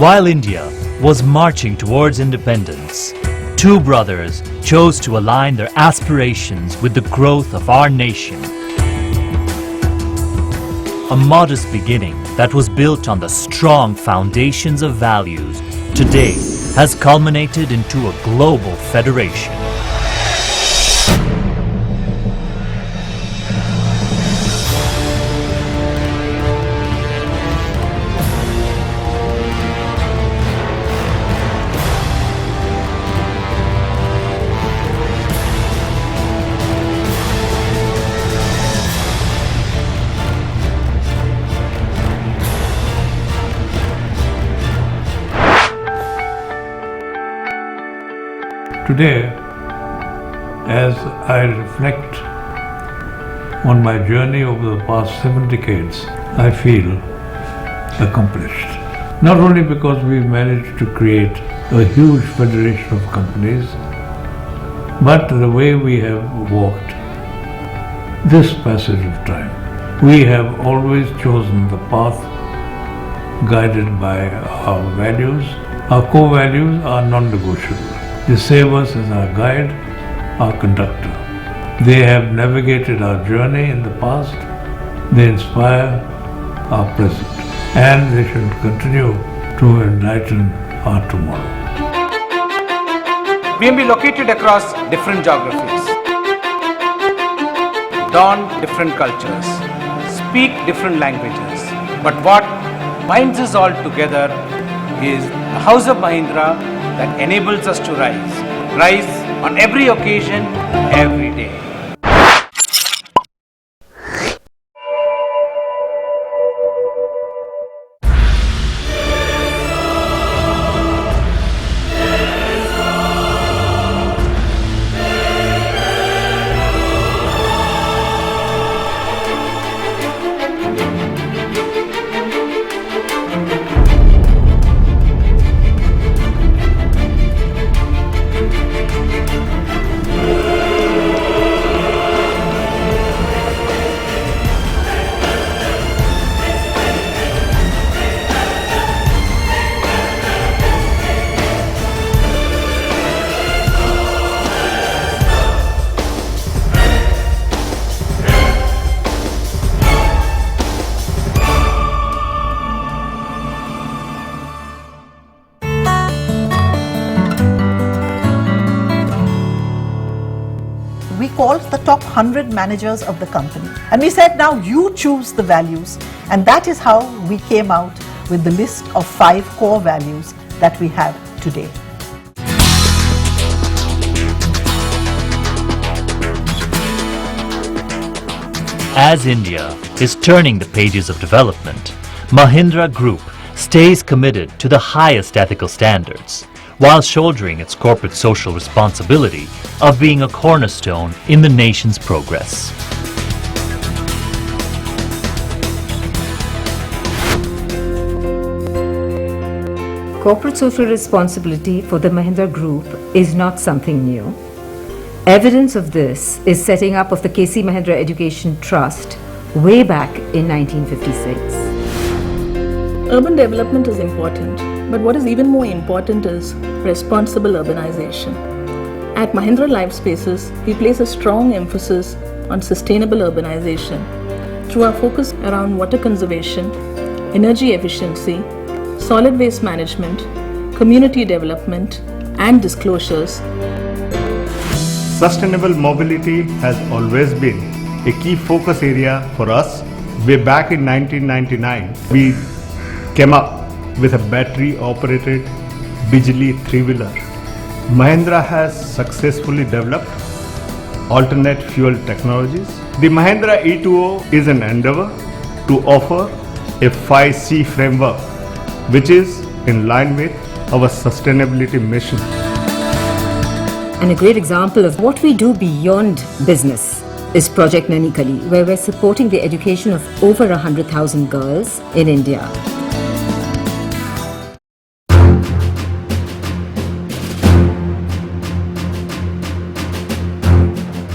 While India was marching towards independence, two brothers chose to align their aspirations with the growth of our nation. A modest beginning that was built on the strong foundations of values today has culminated into a global federation. Today, as I reflect on my journey over the past 7 decades, I feel accomplished. Not only because we've managed to create a huge federation of companies, but the way we have walked this passage of time. We have always chosen the path guided by our values. Our core values are non-negotiable. They serve us as our guide, our conductor. They have navigated our journey in the past, they inspire our present, and they should continue to enlighten our tomorrow. We may be located across different geographies, don different cultures, speak different languages, but what binds us all together is the House of Mahindra that enables us to rise on every occasion, every day. We called the top 100 managers of the company. And we said, now you choose the values. And that is how we came out with the list of 5 core values that we have today. As India is turning the pages of development, Mahindra Group stays committed to the highest ethical standards, while shouldering its corporate social responsibility of being a cornerstone in the nation's progress. Corporate social responsibility for the Mahindra Group is not something new. Evidence of this is setting up of the KC Mahindra Education Trust way back in 1956. Urban development is important, but what is even more important is responsible urbanization. At Mahindra Life Spaces, we place a strong emphasis on sustainable urbanization through our focus around water conservation, energy efficiency, solid waste management, community development, and disclosures. Sustainable mobility has always been a key focus area for us. Way back in 1999, we came up with a battery-operated Bijli 3-wheeler. Mahindra has successfully developed alternate fuel technologies. The Mahindra E2O is an endeavor to offer a 5C framework, which is in line with our sustainability mission. And a great example of what we do beyond business is Project Naini Kali, where we're supporting the education of over 100,000 girls in India.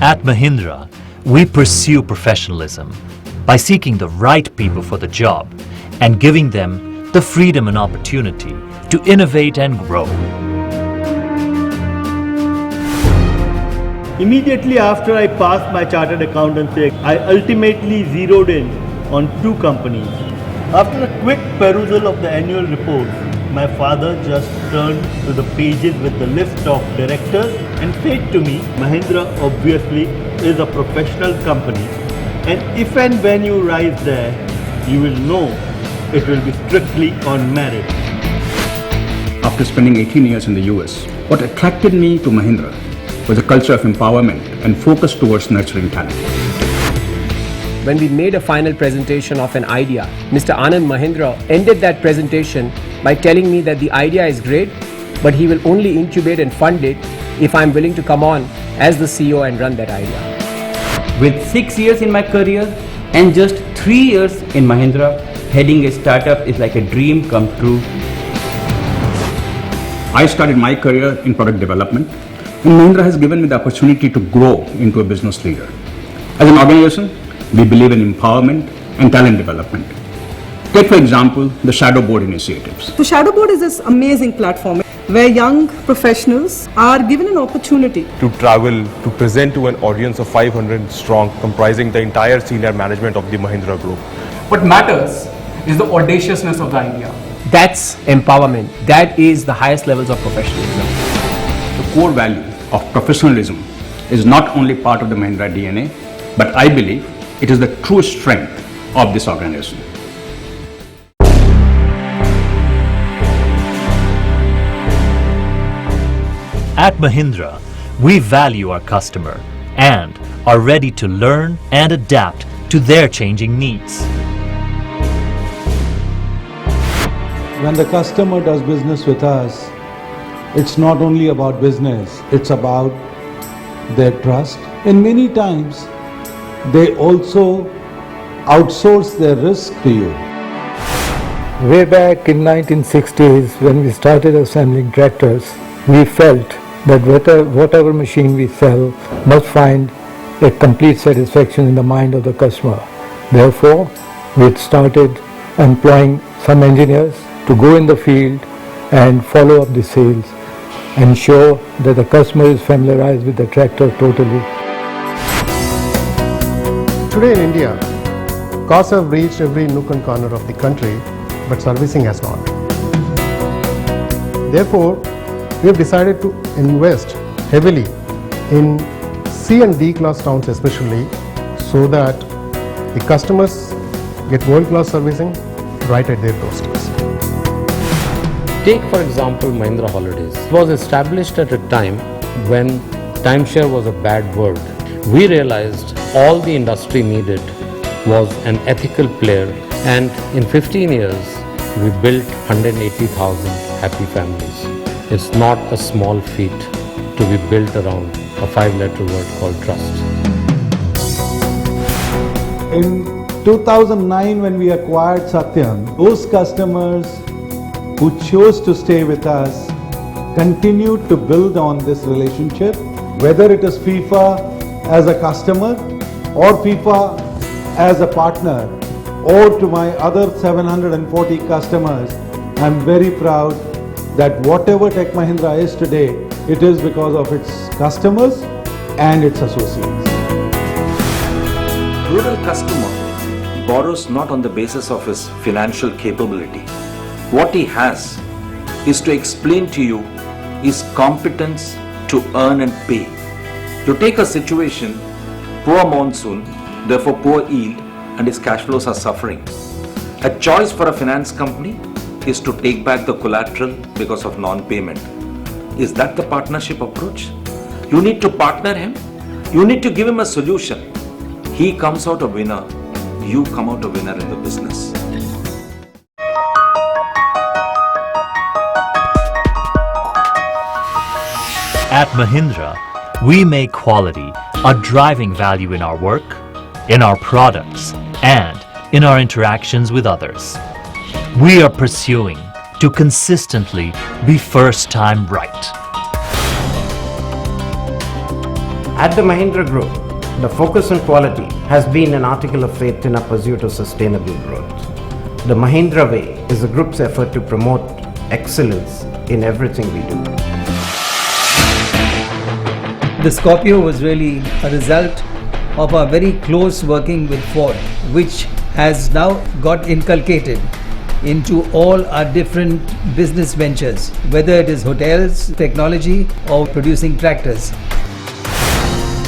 At Mahindra, we pursue professionalism by seeking the right people for the job and giving them the freedom and opportunity to innovate and grow. Immediately after I passed my chartered accountancy, I ultimately zeroed in on two companies. After a quick perusal of the annual report, my father just turned to the pages with the list of directors and said to me, Mahindra obviously is a professional company, and if and when you rise there, you will know it will be strictly on merit. After spending 18 years in the US, what attracted me to Mahindra was a culture of empowerment and focus towards nurturing talent. When we made a final presentation of an idea, Mr. Anand Mahindra ended that presentation by telling me that the idea is great, but he will only incubate and fund it if I'm willing to come on as the CEO and run that idea. With 6 years in my career and just 3 years in Mahindra, heading a startup is like a dream come true. I started my career in product development, and Mahindra has given me the opportunity to grow into a business leader. As an organization, we believe in empowerment and talent development. Take, for example, the Shadow Board initiatives. The Shadow Board is this amazing platform where young professionals are given an opportunity to travel, to present to an audience of 500 strong, comprising the entire senior management of the Mahindra Group. What matters is the audaciousness of the idea. That's empowerment. That is the highest levels of professionalism. The core value of professionalism is not only part of the Mahindra DNA, but I believe it is the true strength of this organization. At Mahindra, we value our customer and are ready to learn and adapt to their changing needs. When the customer does business with us, it's not only about business, it's about their trust. And many times, they also outsource their risk to you. Way back in 1960s, when we started assembling tractors, we felt that whatever machine we sell must find a complete satisfaction in the mind of the customer. Therefore, we started employing some engineers to go in the field and follow up the sales, ensure that the customer is familiarized with the tractor totally. Today in India, cars have reached every nook and corner of the country, but servicing has not. Therefore, we have decided to invest heavily in C and D class towns especially, so that the customers get world-class servicing right at their doorsteps. Take for example Mahindra Holidays. It was established at a time when timeshare was a bad word. We realized all the industry needed was an ethical player, and in 15 years we built 180,000 happy families. It's not a small feat to be built around a 5-letter word called trust. In 2009, when we acquired Satyam, those customers who chose to stay with us continued to build on this relationship, whether it is FIFA as a customer or FIFA as a partner, or to my other 740 customers. I'm very proud that whatever Tech Mahindra is today, it is because of its customers and its associates. Rural customer borrows not on the basis of his financial capability. What he has is to explain to you his competence to earn and pay. You take a situation, poor monsoon, therefore poor yield, and his cash flows are suffering. A choice for a finance company is to take back the collateral because of non-payment. Is that the partnership approach? You need to partner him. You need to give him a solution. He comes out a winner. You come out a winner in the business. At Mahindra, we make quality a driving value in our work, in our products, and in our interactions with others. We are pursuing to consistently be first time right. At the Mahindra Group, the focus on quality has been an article of faith in our pursuit of sustainable growth. The Mahindra Way is the group's effort to promote excellence in everything we do. The Scorpio was really a result of our very close working with Ford, which has now got inculcated into all our different business ventures, whether it is hotels, technology, or producing tractors.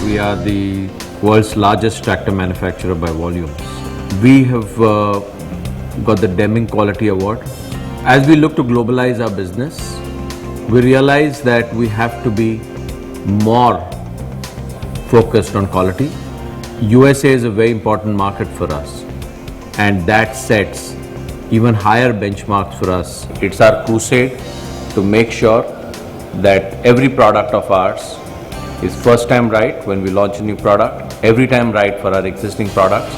We are the world's largest tractor manufacturer by volumes. We have got the Deming Quality Award. As we look to globalize our business, we realize that we have to be more focused on quality. USA is a very important market for us, and that sets even higher benchmarks for us. It's our crusade to make sure that every product of ours is first time right when we launch a new product, every time right for our existing products.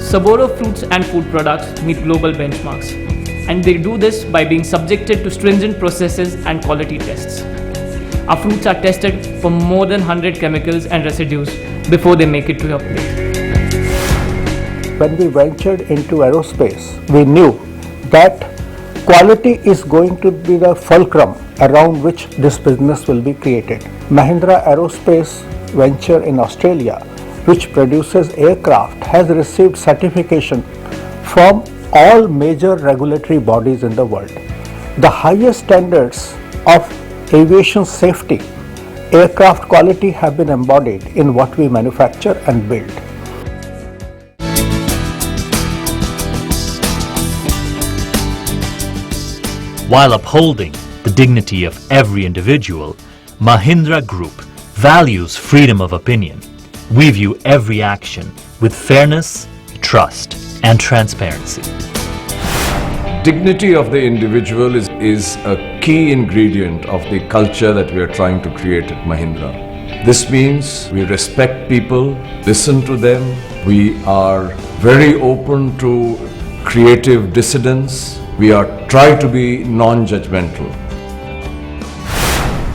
Saboro fruits and food products meet global benchmarks, and they do this by being subjected to stringent processes and quality tests. Our fruits are tested for more than 100 chemicals and residues before they make it to your plate. When we ventured into aerospace, we knew that quality is going to be the fulcrum around which this business will be created. Mahindra Aerospace venture in Australia, which produces aircraft, has received certification from all major regulatory bodies in the world. The highest standards of aviation safety, aircraft quality have been embodied in what we manufacture and build. While upholding the dignity of every individual, Mahindra Group values freedom of opinion. We view every action with fairness, trust, and transparency. Dignity of the individual is a key ingredient of the culture that we are trying to create at Mahindra. This means we respect people, listen to them, we are very open to creative dissidence, we are try to be non-judgmental.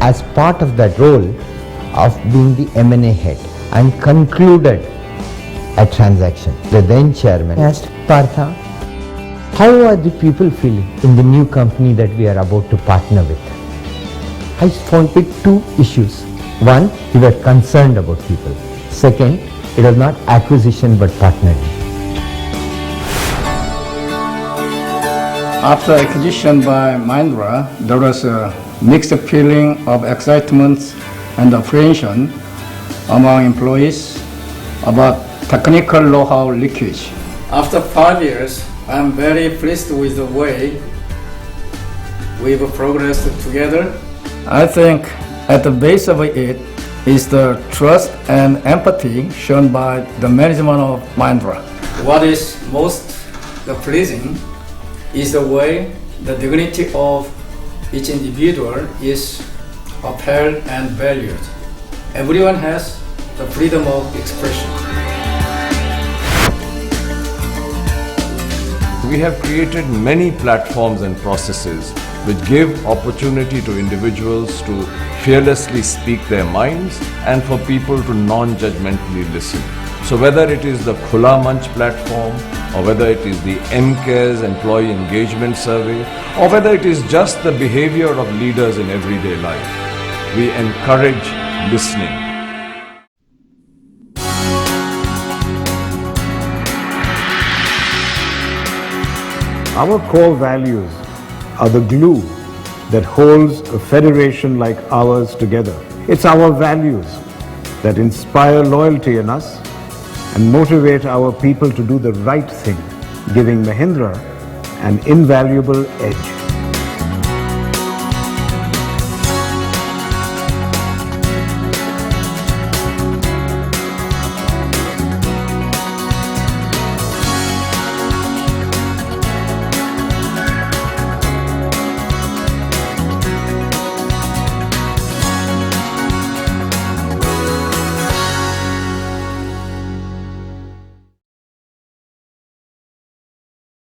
As part of that role of being the M&A head, and concluded a transaction. The then chairman asked Partha, how are the people feeling in the new company that we are about to partner with? I found it two issues. One, we were concerned about people. Second, it was not acquisition but partnering. After acquisition by Mahindra, there was a mixed feeling of excitement and apprehension among employees about technical know-how leakage. After 5 years, I am very pleased with the way we've progressed together. I think at the base of it is the trust and empathy shown by the management of Mahindra. What is most pleasing is the way the dignity of each individual is upheld and valued. Everyone has the freedom of expression. We have created many platforms and processes which give opportunity to individuals to fearlessly speak their minds and for people to non-judgmentally listen. So whether it is the Khula Manch platform, or whether it is the MCARES employee engagement survey, or whether it is just the behavior of leaders in everyday life, we encourage listening. Our core values are the glue that holds a federation like ours together. It's our values that inspire loyalty in us and motivate our people to do the right thing, giving Mahindra an invaluable edge.